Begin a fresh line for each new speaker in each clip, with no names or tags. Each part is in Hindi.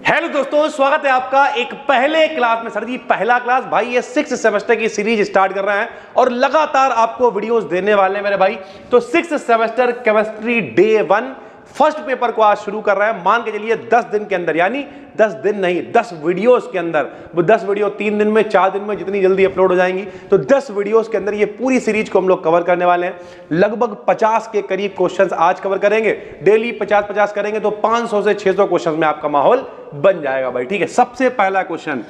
हेलो दोस्तों, स्वागत है आपका एक पहले क्लास में। सर जी पहला क्लास भाई, ये 6th सेमेस्टर की सीरीज स्टार्ट कर रहे हैं और लगातार आपको वीडियोस देने वाले हैं मेरे भाई। तो 6th semester chemistry day 1 first paper को आज शुरू कर रहे हैं। मान के चलिए 10 दिन के अंदर, यानी 10 दिन नहीं 10 वीडियोस के अंदर, वो 10 वीडियो 3 दिन में 4 दिन में जितनी जल्दी अपलोड हो जाएंगी, तो 10 वीडियोस के अंदर ये पूरी सीरीज को हम लोग कवर करने वाले हैं। लगभग 50 के करीब क्वेश्चंस आज कवर करेंगे। डेली 50-50 करेंगे तो 500 से 600 क्वेश्चंस में आपका माहौल बन जाएगा भाई। ठीक है, सबसे पहला क्वेश्चन,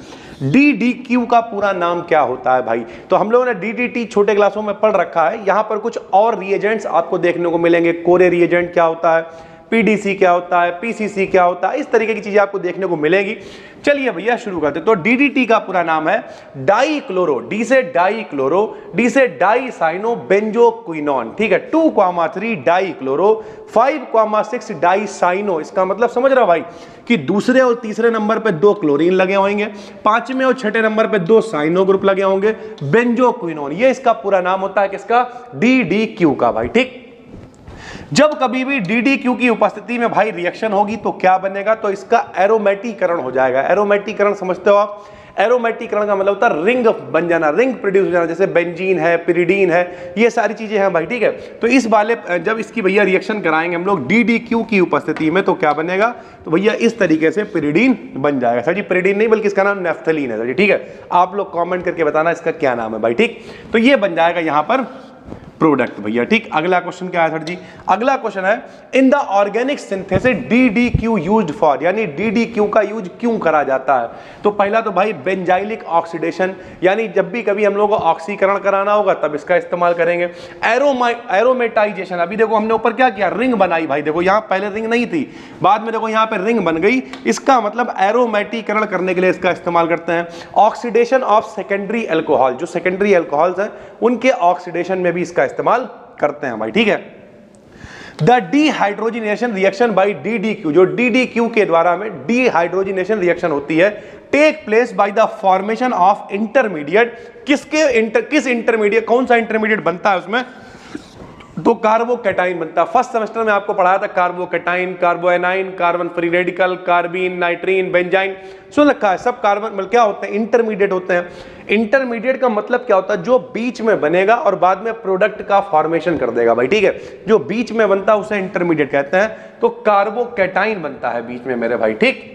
DDQ का पूरा नाम क्या होता है भाई? तो हम लोगों ने DDT छोटे क्लासों में पढ़ रखा है। यहां पर कुछ और रिएजेंट्स आपको देखने को मिलेंगे। कोरे रिएजेंट क्या होता है, PDC क्या होता है, PCC क्या होता है, इस तरीके की चीजें आपको देखने को मिलेगी। चलिए भैया शुरू करते। तो DDT का पूरा नाम है डाइक्लोरो, डी से डाइक्लोरो, डी से डाइसाइनो बेंजोक्विनोन। ठीक है, 2,3 डाइक्लोरो, 5,6 डाइसाइनो। इसका मतलब समझ रहा भाई कि दूसरे और तीसरे नंबर पे 2 क्लोरीन लगे होंगे, 5वें और 6ठे नंबर पे 2 साइनो ग्रुप लगे होंगे, बेंजोक्विनोन। ये इसका पूरा नाम होता है किसका? DDQ का भाई। ठीक, जब कभी भी DDQ की उपस्थिति में भाई रिएक्शन होगी तो क्या बनेगा? तो इसका एरोमेटीकरण हो जाएगा। एरोमेटीकरण समझते हो आप? एरोमेटीकरण का मतलब होता है रिंग बन जाना, रिंग प्रोड्यूस हो जाना। जैसे बेंजीन है, पिरिडीन है, ये सारी चीजें हैं भाई। ठीक है, तो इस वाले जब इसकी भैया रिएक्शन कराएंगे हम लोग DDQ की उपस्थिति में तो क्या बनेगा? तो भैया इस तरीके से पिरिडीन बन जाएगा। सर जी पिरिडीन नहीं बल्कि इसका नाम नेफ्थलीन है। सर जी ठीक है, आप लोग कॉमेंट करके बताना इसका क्या नाम है भाई। ठीक, तो ये बन जाएगा यहां पर प्रोडक्ट भैया। ठीक, अगला क्वेश्चन क्या है सर जी? अगला क्वेश्चन है in the organic synthesis DDQ used for, यानी DDQ का यूज क्यों करा जाता है? तो पहला तो भाई बेंजाइलिक ऑक्सीडेशन, यानी जब भी कभी हम लोग को ऑक्सीकरण कराना होगा तब इसका इस्तेमाल करेंगे। एरोमेटाइजेशन, अभी देखो हमने ऊपर क्या किया, रिंग बनाई भाई। देखो यहाँ पहले रिंग नहीं थी, बाद में देखो यहाँ पे रिंग बन गई। इसका मतलब एरोमेटीकरण करने के लिए इसका इस्तेमाल करते हैं। ऑक्सीडेशन ऑफ सेकेंडरी एल्कोहल, जो सेकेंडरी एल्कोहल्स हैं उनके ऑक्सीडेशन में भी इसका इस्तेमाल करते हैं भाई। ठीक है, the dehydrogenation reaction by DDQ, जो DDQ के द्वारा में डिहाइड्रोजिनेशन रिएक्शन होती है, take place by the formation of intermediate. किस इंटरमीडिएट, कौन सा इंटरमीडिएट बनता है उसमें? तो कार्बोकैटाइन बनता है। फर्स्ट सेमेस्टर में आपको पढ़ाया था carbocation, carbanion, carbon free radical, carbene, nitrene, benzyne, सुन रखा है। सब कार्बन क्या होते हैं? इंटरमीडिएट होते हैं। इंटरमीडिएट का मतलब क्या होता है? जो बीच में बनेगा और बाद में प्रोडक्ट का फॉर्मेशन कर देगा भाई। ठीक है, जो बीच में बनता है उसे इंटरमीडिएट कहते हैं। तो कार्बोकैटाइन बनता है बीच में मेरे भाई। ठीक,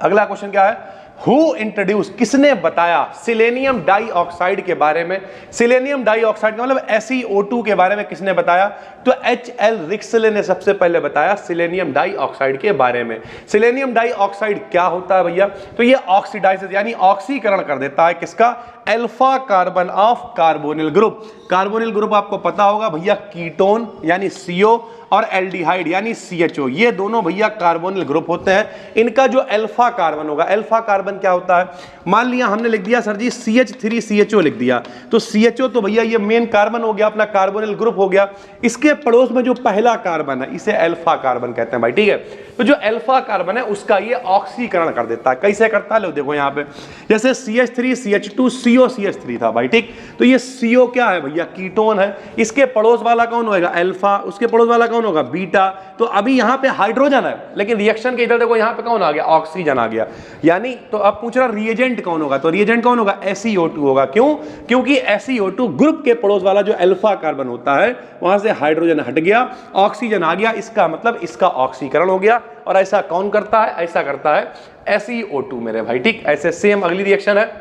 अगला क्वेश्चन क्या है? Who introduce, किसने बताया सिलेनियम डाइऑक्साइड के बारे में? सिलेनियम डाइऑक्साइड का मतलब SeO2 के बारे में किसने बताया? तो HL रिक्सले ने सबसे पहले बताया सिलेनियम डाइऑक्साइड के बारे में। सिलेनियम डाइऑक्साइड क्या होता है भैया? तो ये ऑक्सीडाइजेस यानी ऑक्सीकरण कर देता है किसका? Alpha carbon of carbonyl group. Carbonyl group आपको पता होगा भैया, कीटोन यानी CO और एल्डिहाइड यानी CHO, ये दोनों भैया कार्बोनिल ग्रुप होते हैं। इनका जो अल्फा कार्बन होगा, अल्फा कार्बन क्या होता है? मान लिया हमने लिख दिया सर जी CH3CHO लिख दिया, तो CHO तो भैया ये मेन कार्बन हो गया, अपना कार्बोनिल ग्रुप हो गया। इसके पड़ोस में जो पहला कार्बन है इसे अल्फा कार्बन कहते हैं भाई। ठीक है, तो जो अल्फा कार्बन है उसका ये ऑक्सीकरण कर देता है। कैसे करता है? लो देखो यहाँ पे, जैसे CH3CH2 COCH3 था भाई। ठीक, तो ये CO क्या है भैया? कीटोन है। इसके पड़ोस वाला कौन होगा? अल्फा। उसके पड़ोस वाला कौन होगा? बीटा। तो अभी यहाँ पे हाइड्रोजन है, लेकिन रिएक्शन के इधर देखो यहाँ पे कौन आ गया? ऑक्सीजन आ गया। यानी तो अब पूछ रहा रिएजेंट कौन होगा? तो रिएजेंट कौन होगा? SeO2 होगा। क्यों? क्योंकि SeO2 ग्रुप के पड़ोस वाला जो अल्फा कार्बन होता है वहां से हाइड्रोजन हट गया, ऑक्सीजन आ गया। इसका मतलब इसका ऑक्सीकरण हो गया। और ऐसा कौन करता है? ऐसा करता है SeO2 मेरे भाई। ठीक, ऐसे सेम अगली रिएक्शन है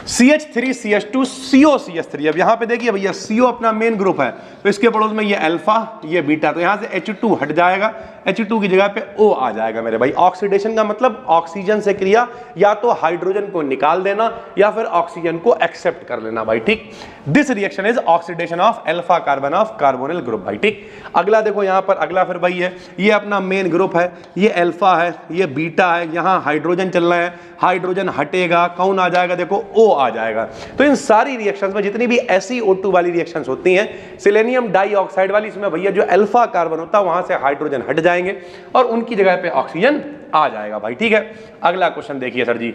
CH3CH2 COCH3। अब यहां पे देखिए भैया CO अपना मेन ग्रुप है, तो इसके पड़ोस में ये अल्फा, ये बीटा, तो यहां से H2 हट जाएगा, H2 की जगह पे O आ जाएगा मेरे भाई। ऑक्सीडेशन का मतलब ऑक्सीजन से क्रिया, या तो हाइड्रोजन को निकाल देना या फिर ऑक्सीजन को एक्सेप्ट कर लेना भाई। ठीक, this reaction is oxidation of alpha carbon of carbonyl group भाई। ठीक, अगला देखो यहां पर, अगला फिर भाई है, ये अपना मेन ग्रुप है, ये अल्फा है, ये बीटा है, यहां हाइड्रोजन चल रहा है, हाइड्रोजन हटेगा, कौन आ जाएगा? देखो O आ जाएगा। तो इन सारी रिएक्शंस में जितनी भी SeO2 वाली रिएक्शंस होती हैं, सिलेनियम डाइऑक्साइड वाली, इसमें भैया जो अल्फा कार्बन होता है वहां से हाइड्रोजन हट जाएंगे और उनकी जगह पे ऑक्सीजन आ जाएगा भाई। ठीक है, अगला क्वेश्चन देखिए सर जी।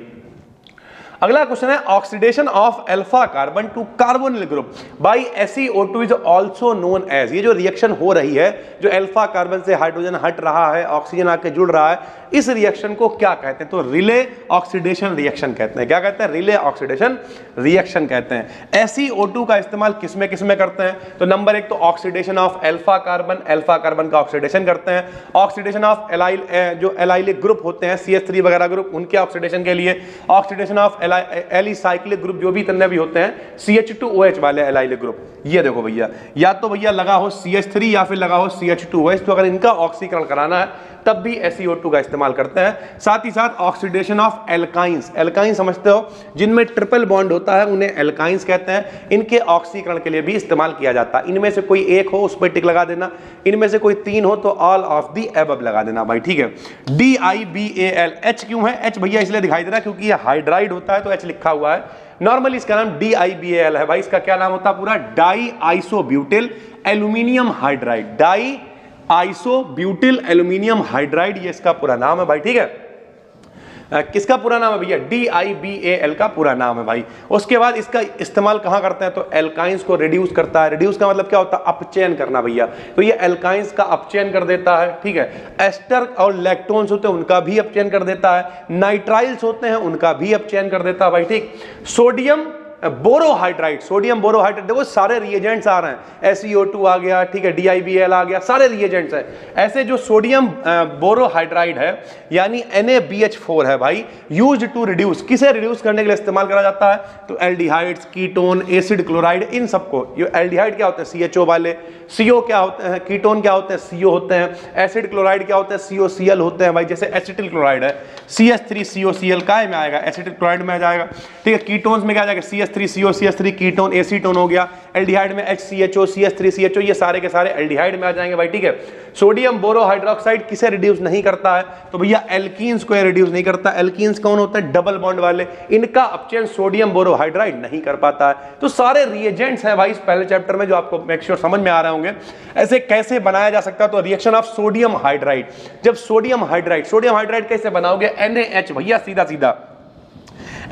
अगला क्वेश्चन है oxidation of alpha carbon to carbonyl group by SeO2 is also known as. ये जो रिएक्शन हो रही है, जो अल्फा कार्बन से हाइड्रोजन हट रहा है, ऑक्सीजन आके जुड़ रहा है, इस रिएक्शन को क्या कहते हैं? तो रिले ऑक्सीडेशन रिएक्शन कहते हैं। क्या कहते हैं? रिले ऑक्सीडेशन रिएक्शन कहते हैं। SeO2 का इस्तेमाल किसमें किसमें करते हैं? तो नंबर 1 तो ऑक्सीडेशन ऑफ अल्फा कार्बन का ऑक्सीडेशन करते हैं। ऑक्सीडेशन ऑफ एलाइल, जो एलाइलिक ग्रुप होते हैं CH3 वगैरह ग्रुप, उनके ऑक्सीडेशन के लिए। ऑक्सीडेशन ऑफ एलिसाइक्लिक ग्रुप जो भी तन्ने भी होते हैं CH2OH वाले एलाइलिक ग्रुप। ये देखो भैया, या तो भैया लगा हो CH3 या फिर लगा हो CH2OH, तो अगर इनका ऑक्सीकरण कराना है तब भी SeO2 का इस्तेमाल करते हैं। साथ ही साथ ऑक्सीडेशन ऑफ एल्काइंस, एल्काइन समझते हो, जिनमें ट्रिपल बॉन्ड होता है उन्हें एल्काइंस कहते हैं। इनके ऑक्सीकरण के लिए भी इस्तेमाल किया जाता है। इनमें से कोई एक हो उस पर टिक लगा देना, इनमें से कोई 3 हो तो ऑल ऑफ दी एबव लगा देना भाई, ठीक है। DIBAL, H क्यों है? H भैया इसलिए दिखाई दे रहा है क्योंकि ये हाइड्राइड होता है तो H लिखा हुआ है। नॉर्मली इसका नाम DIBAL है भाई। इसका क्या नाम होता है पूरा? Di isobutyl aluminium hydride, di isobutyl aluminium hydride, ये इसका पूरा नाम है भाई, ठीक है। किसका पूरा नाम है भैया? DIBAL का पूरा नाम है भाई। उसके बाद इसका इस्तेमाल कहां करते हैं? तो एल्काइंस को रिड्यूस करता है। रिड्यूस का मतलब क्या होता है? अपचयन करना भैया। तो ये एल्काइंस का अपचयन कर देता है, ठीक है। एस्टर और लैक्टोन्स होते हैं उनका भी अपचयन कर देता है। नाइट्राइल्स होते हैं उनका भी अपचयन कर देता है भाई, ठीक। सोडियम बोरोहाइड्राइड, सोडियम बोरोहाइड्राइड, देखो सारे रिएजेंट्स आ रहे हैं। SeO2 आ गया, ठीक है, DIBAL आ गया, सारे रिएजेंट्स हैं। ऐसे जो सोडियम बोरोहाइड्राइड है यानी NaBH4 है भाई, यूज्ड टू रिड्यूस, किसे रिड्यूस करने के लिए इस्तेमाल करा जाता है? तो एल्डिहाइड्स, कीटोन, एसिड क्लोराइड, इन सबको। ये एल्डिहाइड क्या होते हैं? CHO वाले। CO क्या होते हैं? कीटोन क्या होते हैं? CO होते हैं। एसिड क्लोराइड क्या होते हैं? COCl होते हैं भाई। जैसे एसिटिल क्लोराइड है CH3COCl, काय में आएगा? एसिटिल क्लोराइड में आ जाएगा, ठीक है। कीटोन्स में क्या आ जाएगा? CH3CO, CH3 कीटोन, एसीटोन हो गया। एल्डिहाइड में HCHO, CH3CHO, ये सारे के सारे एल्डिहाइड में आ जाएंगे भाई, ठीक है। सोडियम बोरोहाइड्रोक्साइड किसे रिड्यूस नहीं करता है? तो भैया एल्कीन्स को रिड्यूस नहीं करता। एल्कीन्स कौन होता है? डबल बॉन्ड वाले। इनका अपचयन सोडियम बोरोहाइड्राइड नहीं कर पाता है। तो सारे रिएजेंट्स हैं भाई इस पहले चैप्टर में, जो आपको मेक श्योर समझ में आ रहे होंगे। ऐसे कैसे बनाया जा सकता है? तो रिएक्शन ऑफ सोडियम हाइड्राइड, जब सोडियम हाइड्राइड कैसे बनाओगे? NaH भैया, सीधा सीधा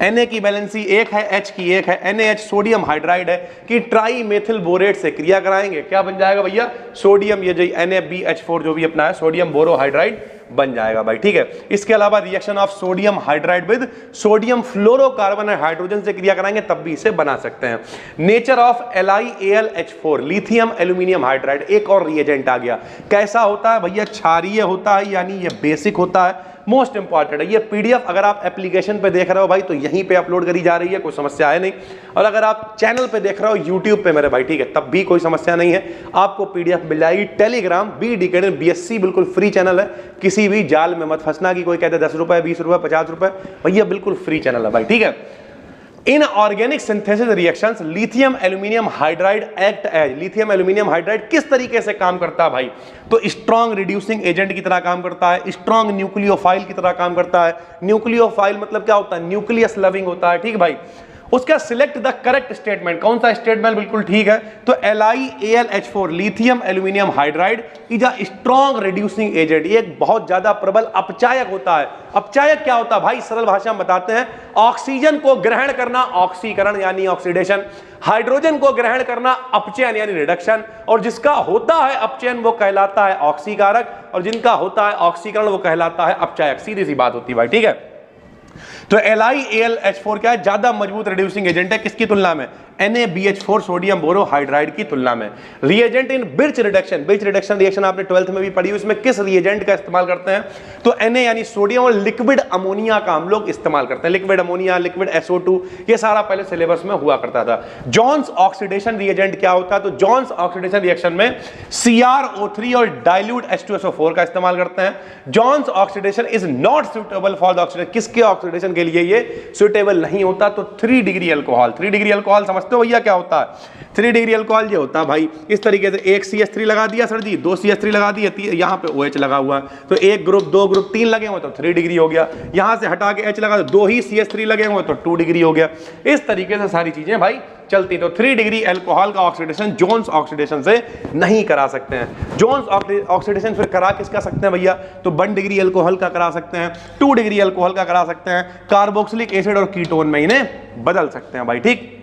Na की वैलेंसी 1 है, H की 1 है, NaH सोडियम हाइड्राइड है कि ट्राई मेथिल बोरेट से क्रिया कराएंगे, क्या बन जाएगा भैया? सोडियम, ये जो NaBH4 जो भी अपना है, सोडियम बोरोहाइड्राइड बन जाएगा भाई, ठीक है। इसके अलावा reaction of sodium hydride with sodium fluorocarbon और हाइड्रोजन से क्रिया कराएंगे तब भी इसे बना सकते हैं। Nature of LiAlH4, lithium aluminium hydride, एक और रिएजेंट आ गया। कैसा होता है भैया? क्षारीय होता है, यानी ये बेसिक होता है। मोस्ट इंपॉर्टेंट है ये PDF, अगर आप एप्लीकेशन पे देख रहे हो भाई तो यहीं पे अपलोड करी जा रही है, कोई समस्या है नहीं। और अगर आप चैनल पे देख रहे हो YouTube पे मेरे भाई, ठीक है, तब भी कोई समस्या नहीं है, आपको PDF मिल जाएगी। टेलीग्राम BD BSc बिल्कुल फ्री चैनल है, किसी भी जाल में मत फंसना कि कोई कहते 10 रुपए, 20 रुपए, 50 रुपए, भैया बिल्कुल फ्री चैनल है भाई, ठीक है। In organic synthesis reactions lithium aluminium hydride act as, lithium aluminium hydride किस तरीके से काम करता है भाई? तो स्ट्रॉन्ग रिड्यूसिंग एजेंट की तरह काम करता है, स्ट्रॉन्ग न्यूक्लियोफाइल की तरह काम करता है। न्यूक्लियोफाइल मतलब क्या होता है? न्यूक्लियस लविंग होता है, ठीक भाई। उसका सिलेक्ट द करेक्ट स्टेटमेंट, कौन सा स्टेटमेंट बिल्कुल ठीक है? तो LiAlH4 lithium aluminium hydride is a strong reducing agent, ये एक बहुत ज्यादा प्रबल अपचायक होता है। अपचायक क्या होता है भाई? सरल भाषा में बताते हैं, ऑक्सीजन को ग्रहण करना ऑक्सीकरण यानी ऑक्सीडेशन, हाइड्रोजन को ग्रहण करना अपचयन यानी रिडक्शन, और जिसका होता है अपचयन वो कहलाता है ऑक्सीकारक, और जिनका होता है ऑक्सीकरण वो कहलाता है अपचायक। सीधी सी बात होती है भाई, ठीक है। तो LiAlH4 क्या है? ज्यादा मजबूत रिड्यूसिंग एजेंट है, किसकी तुलना में? NaBH4 सोडियम बोरोहाइड्राइड की तुलना में। Reagent in Birch reduction, Birch reduction reaction आपने 12th में भी पढ़ी, उसमें किस रिएजेंट का इस्तेमाल करते हैं? तो Na यानी सोडियम और लिक्विड अमोनिया का हम लोग इस्तेमाल करते हैं। लिक्विड अमोनिया, लिक्विड SO2, ये सारा पहले सिलेबस में हुआ करता था। जॉन्स ऑक्सीडेशन रिएजेंट क्या होता है? तो जॉन्स ऑक्सीडेशन रिएक्शन में CrO3 और डाइल्यूट H2SO4 का इस्तेमाल करते हैं। Jones oxidation is not suitable for the oxidation, किसके ऑक्सीडेशन के लिए ये सुटेबल नहीं होता? तो 3 डिग्री अल्कोहल, 3 डिग्री अल्कोहल समझते समझते हो भैया क्या होता है? 3 डिग्री अल्कोहल ये होता है भाई इस तरीके से, एक CH3 लगा दिया सर जी, 2 CH3 लगा दिया, यहाँ पे OH लगा हुआ है, तो 1 ग्रुप 2 ग्रुप 3 लगे हुए तो 3 डिग्री हो गया, यहाँ से हटा के H लगा दो, 2 ही CH3 लगे हुए तो 2 डिग्री हो गया। इस तरीके से सारी चीजें भाई चलती। तो 3 डिग्री अल्कोहल का ऑक्सीडेशन जोन्स ऑक्सीडेशन से नहीं करा सकते हैं। जोन्स ऑक्सीडेशन फिर करा किसका सकते हैं भैया? तो 1 डिग्री अल्कोहल का करा सकते हैं, 2 डिग्री अल्कोहल का करा सकते हैं, कार्बोक्सिलिक एसिड और कीटोन में इन्हें बदल सकते हैं भाई, ठीक।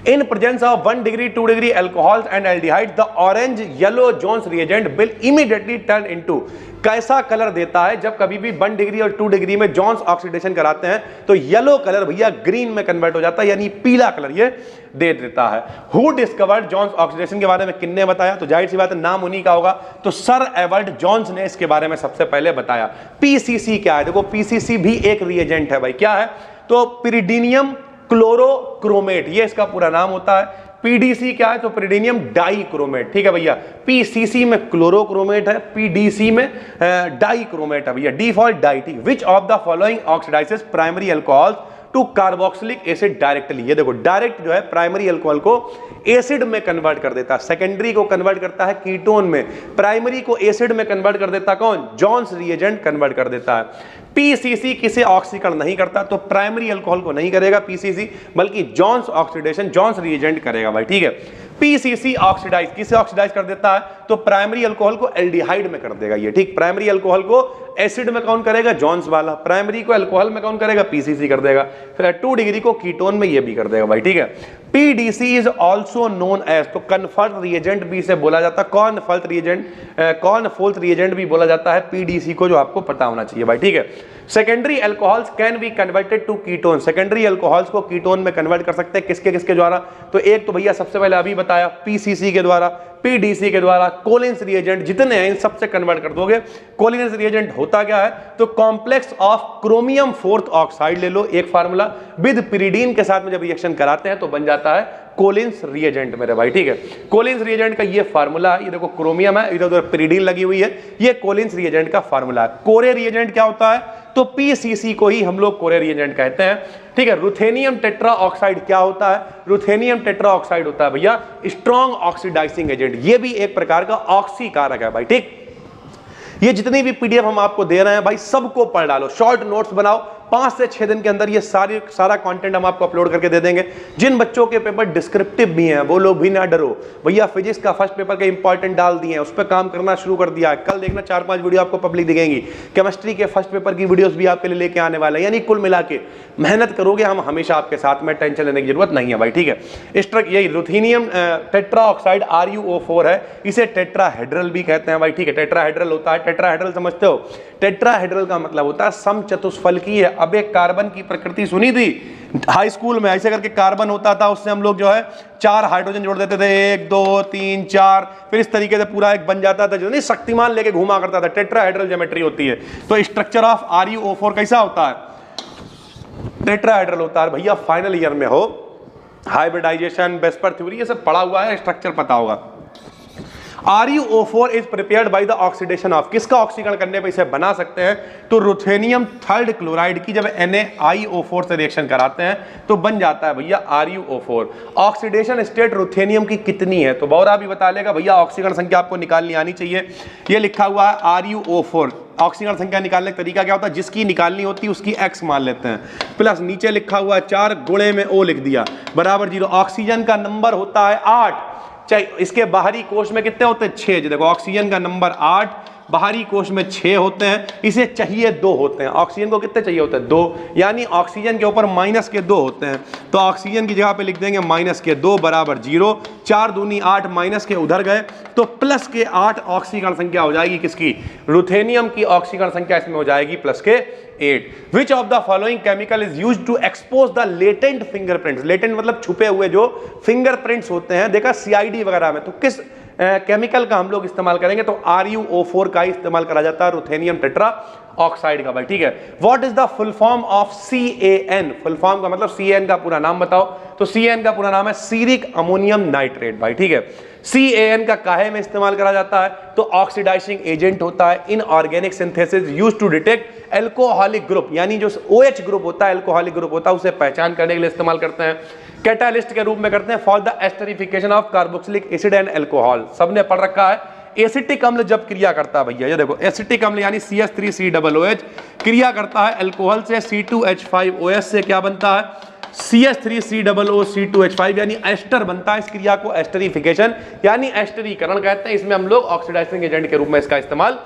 In presence of 1 degree, 2 degree alcohols and aldehydes, the orange yellow Jones reagent will immediately turn into, कैसा कलर देता है जब कभी भी 1 डिग्री और 2 डिग्री में जॉन्स ऑक्सीडेशन कराते हैं तो येलो कलर भैया ग्रीन में कन्वर्ट हो जाता है, यानी पीला कलर ये दे देता है। हु डिस्कवर्ड जॉन्स ऑक्सीडेशन के बारे में किसने बताया? तो जाहिर सी बात है नाम उन्हीं का होगा, तो सर एडवर्ड जॉन्स ने इसके बारे में सबसे पहले बताया। पीसीसी क्या है? देखो पीसीसी भी एक रिएजेंट है भाई, क्या है? तो पिरिडीनियम क्लोरोक्रोमेट, ये इसका पूरा नाम होता है। पीडीसी क्या है? तो पिरिडीनियम डाइक्रोमेट, ठीक है भैया। पीसीसी में क्लोरोक्रोमेट है, पीडीसी में डाइक्रोमेट है भैया, डी फॉर डाई, ठीक। Which of the following oxidises primary alcohol to carboxylic acid directly? ये देखो डायरेक्ट जो है प्राइमरी अल्कोहल को एसिड में कन्वर्ट कर देता है, सेकेंडरी को कन्वर्ट करता है कीटोन में, प्राइमरी को एसिड में कन्वर्ट कर देता कौन? जॉन्स रिएजेंट कन्वर्ट कर देता है। पीसीसी किसे ऑक्सीकरण नहीं करता? तो प्राइमरी अल्कोहल को नहीं करेगा पीसीसी, बल्कि जॉन्स ऑक्सीडेशन जॉन्स रिएजेंट करेगा भाई, ठीक है। पीसीसी ऑक्सीडाइज किसे ऑक्सीडाइज कर देता है? तो प्राइमरी अल्कोहल को एल्डिहाइड में कर देगा ये, ठीक। प्राइमरी अल्कोहल को एसिड में काउंट करेगा जॉन्स वाला, प्राइमरी को अल्कोहल में काउंट करेगा पीसीसी कर देगा, फिर 2 डिग्री को कीटोन में ये भी कर देगा भाई, ठीक है। PDC is also known as, तो कन्फर्ट रिएजेंट भी इसे बोला जाता है, कॉनफॉल्ट रिएजेंट भी बोला जाता है पीडीसी को, जो आपको पता होना चाहिए भाई, ठीक है। Secondary alcohols can be converted to ketone, secondary alcohols को कीटोन में कन्वर्ट कर सकते हैं किसके किसके द्वारा? तो एक तो भैया सबसे पहले अभी बताया पीसीसी के द्वारा, पीडीसी के द्वारा, कोलिन्स रिएजेंट जितने हैं इन सबसे कन्वर्ट कर दोगे। कोलिन्स रिएजेंट होता क्या है? तो complex of chromium 4th oxide ले लो, एक फार्मूला, विद पिरिडीन के साथ में जब रिएक्शन कराते हैं तो बन जाता है कोलिन्स रिएजेंट मेरे भाई, ठीक है। कोलिन्स रिएजेंट का ये फार्मूला है, ये देखो क्रोमियम है, इधर उधर पिरिडीन लगी हुई है, ये कोलिन्स रिएजेंट का फार्मूला है। कोरे रिएजेंट क्या होता है? तो पीसीसी को ही हम लोग कोरे रिएजेंट कहते हैं, ठीक है। रुथेनियम टेट्रा ऑक्साइड क्या होता है? रुथेनियम टेट्रा ऑक्साइड होता है भैया स्ट्रॉन्ग ऑक्सीडाइजिंग एजेंट, ये भी एक प्रकार का ऑक्सीकारक है भाई, ठीक। ये जितनी भी पीडीएफ हम आपको दे रहे हैं भाई सबको पढ़ डालो, शॉर्ट नोट्स बनाओ, 5 से 6 दिन के अंदर ये सारा कंटेंट हम आपको अपलोड करके दे देंगे। जिन बच्चों के पेपर डिस्क्रिप्टिव भी हैं वो लोग भी ना डरो भैया, फिजिक्स का फर्स्ट पेपर के इंपॉर्टेंट डाल दिए हैं, उस पर काम करना शुरू कर दिया है। कल देखना 4-5 वीडियो आपको पब्लिक दिखेंगी, केमिस्ट्री के फर्स्ट पेपर की वीडियोस भी आपके लिए लेके आने वाले हैं, यानी कुल मिला के मेहनत करोगे हम हमेशा आपके साथ में, टेंशन लेने की जरूरत नहीं है भाई, ठीक है। यही रुथेनियम टेट्रा ऑक्साइड RuO4 है, इसे टेट्राहेड्रल भी कहते हैं भाई, ठीक है। टेट्राहेड्रल होता है, टेट्राहेड्रल समझते हो? टेट्राहेड्रल का मतलब होता है समचतुष्फलकीय है। अब एक कार्बन की प्रकृति सुनी थी हाई स्कूल में, ऐसे करके कार्बन होता था, उससे हम लोग जो है 4 हाइड्रोजन जोड़ देते थे, 1 2 3 4, फिर इस तरीके से पूरा एक बन जाता था, जो नहीं शक्तिमान लेके घुमा करता था। टेट्राहेड्रल ज्योमेट्री होती है। तो स्ट्रक्चर ऑफ RuO4 कैसा होता है? टेट्राहेड्रल होता है भैया। फाइनल ईयर में हो, हाइब्रिडाइजेशन, वेस्पर थ्योरी, ये सब पढ़ा हुआ है, स्ट्रक्चर पता होगा। RuO4 is prepared by the oxidation of, किसका ऑक्सीकरण करने पे इसे बना सकते हैं? तो रुथेनियम 3rd क्लोराइड की जब NaIO4 से रिएक्शन कराते हैं तो बन जाता है भैया RuO4। ऑक्सीडेशन स्टेट रुथेनियम की कितनी है? तो बौरा भी बता लेगा भैया, ऑक्सीकरण संख्या आपको निकालनी आनी चाहिए। ये लिखा हुआ है RuO4, ऑक्सीकरण संख्या निकालने का तरीका क्या होता है? जिसकी निकालनी होती है उसकी x मान लेते हैं, प्लस नीचे लिखा हुआ है 4 गुणे में O लिख दिया, बराबर 0। ऑक्सीजन का नंबर होता है 8, चाहे इसके बाहरी कोश में कितने होते हैं? 6। देखो ऑक्सीजन का नंबर 8, बाहरी कोश में 6 होते हैं, इसे चाहिए 2 होते हैं। ऑक्सीजन को कितने चाहिए होते हैं? 2, यानी ऑक्सीजन के ऊपर -2 होते हैं, तो ऑक्सीजन की जगह पे लिख देंगे -2 बराबर 0। 4 दूनी 8, माइनस के उधर गए तो प्लस के 8 ऑक्सीकरण संख्या हो जाएगी किसकी? रुथेनियम की ऑक्सीकरण संख्या इसमें हो जाएगी प्लस के 8। Which of the following chemical is used to expose the latent fingerprints? Latent मतलब छुपे हुए जो फिंगरप्रिंट्स होते हैं, देखा CID वगैरह में, तो किस केमिकल का हम लोग इस्तेमाल करेंगे? तो RuO4 का इस्तेमाल करा जाता है, रुथेनियम टेट्रा ऑक्साइड का भाई, ठीक है। What is the full form of CAN? Full form का मतलब CAN का पूरा नाम बताओ। तो CAN का पूरा नाम है सीरिक अमोनियम नाइट्रेट भाई, ठीक है। CAN का काहे में इस्तेमाल करा जाता है? तो ऑक्सीडाइजिंग एजेंट होता है in organic synthesis used to detect alcoholic group यानी जो OH ग्रुप होता है, एल्कोहलिक ग्रुप होता है, उसे पहचान करने के लिए इस्तेमाल करते हैं। कैटालिस्ट के रूप में करते हैं for the esterification of carboxylic acid and alcohol. सबने पढ़ रखा है। एसिटिक अम्ल जब क्रिया करता है भैया, ये देखो एसिटिक अम्ल यानी CH3COOH क्रिया करता है एल्कोहल से, C2H5OH से क्या बनता है, CH3COOC2H5 यानी एस्टर बनता है। इस क्रिया को एस्टरिफिकेशन यानी एस्टरीकरण कहते हैं। इसमें हम लोग ऑक्सीडाइजिंग एजेंट के रूप में इसका इस्तेमाल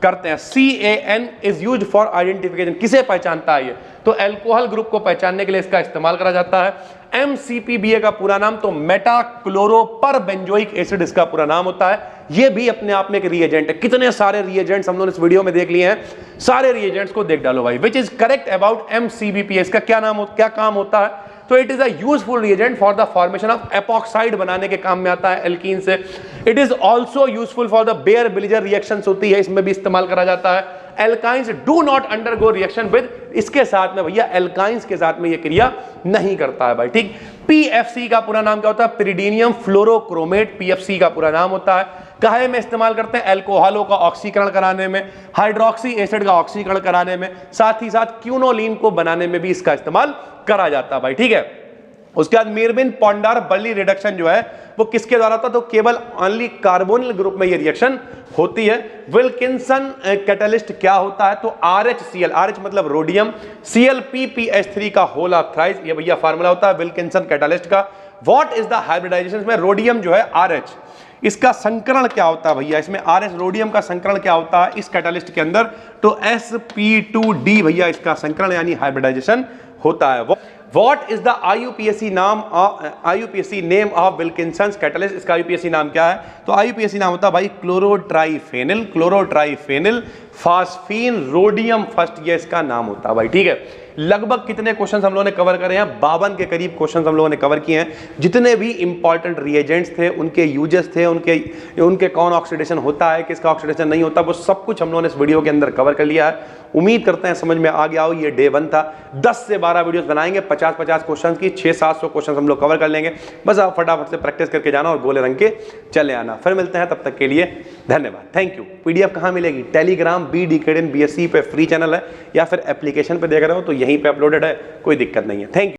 करते हैं। CAN is used for identification, किसे पहचानता है ये, तो एल्कोहल ग्रुप को पहचानने के लिए इसका इस्तेमाल करा जाता है। MCPBA का पूरा नाम तो मेटा क्लोरोपरबेंजोइक एसिड इसका पूरा नाम होता है। ये भी अपने आप में एक रिएजेंट है। कितने सारे रिएजेंट्स हम लोगों ने इस वीडियो में देख लिए हैं, सारे रिएजेंट्स को देख डालो भाई। Which is correct about MCBPA, इसका क्या नाम क्या काम होता है, तो it is a useful reagent for the formation of epoxide बनाने के काम में आता है एल्कीन से। It is also useful for the Baeyer Villiger reactions होती है, इसमें भी इस्तेमाल करा जाता है। Alkynes do not undergo reaction with, इसके साथ में भैया एल्काइंस के साथ में ये क्रिया नहीं करता है भाई, ठीक। PFC का पूरा नाम क्या होता है, पिरिडीनियम फ्लोरोक्रोमेट, PFC का पूरा नाम होता है। काहे में इस्तेमाल करते हैं, एल्कोहलों का ऑक्सीकरण कराने में, हाइड्रोक्सी एसिड का ऑक्सीकरण कराने में, साथ ही साथ क्यूनोलिन को बनाने में भी इसका इस्तेमाल करा जाता है भाई, ठीक है। उसके बाद मीरबिन पॉन्डार बर्ली रिडक्शन जो है वो किसके द्वारा होता है, तो केवल ओनली कार्बोनिल ग्रुप में ये रिएक्शन होती है। विल्किंसन कैटलिस्ट क्या होता है, तो RHCl, RH मतलब रोडियम, ClPPH3 का होल ऑफ थ्राइस, ये भैया फार्मूला होता है विल्किंसन कैटलिस्ट का। व्हाट इज द हाइब्रिडाइजेशन, में रोडियम जो है RH, इसका संकरण क्या होता है भैया, इसमें RH रोडियम का संकरण क्या होता है इस कैटलिस्ट के अंदर, तो sp2d भैया इसका संकरण यानी हाइब्रिडाइजेशन होता है। What is the IUPAC नाम, IUPAC नेम ऑफ विल्किंसन्स कैटलिस्ट, इसका IUPAC नाम क्या है, तो IUPAC नाम होता है भाई क्लोरोट्राइफेनिल फास्फीन रोडियम फर्स्ट, ये इसका नाम होता है भाई, ठीक है। लगभग कितने क्वेश्चंस हम लोगों ने कवर करे हैं, 52 के करीब क्वेश्चंस हम लोगों ने कवर किए हैं। जितने भी इंपॉर्टेंट रिएजेंट्स थे, उनके यूजेस थे, उनके कौन ऑक्सीडेशन होता है, किसका ऑक्सीडेशन नहीं होता, वो सब कुछ हम लोगों ने इस वीडियो के अंदर कवर कर लिया है। उम्मीद करते हैं समझ में आ गया हो। ये डे 1 था, 10 से 12 वीडियोस बनाएंगे 50-50 क्वेश्चन की, 600-700 क्वेश्चन हम लोग कवर कर लेंगे। बस आप फटाफट से प्रैक्टिस करके जाना और गोले रंग के चले आना। फिर मिलते हैं, तब तक के लिए धन्यवाद, थैंक यू। PDF कहाँ मिलेगी, टेलीग्राम BDKDN BSc पे फ्री चैनल है, या फिर एप्लीकेशन पे देख रहे हो तो यहीं पे अपलोडेड है, कोई दिक्कत नहीं है। Thank you.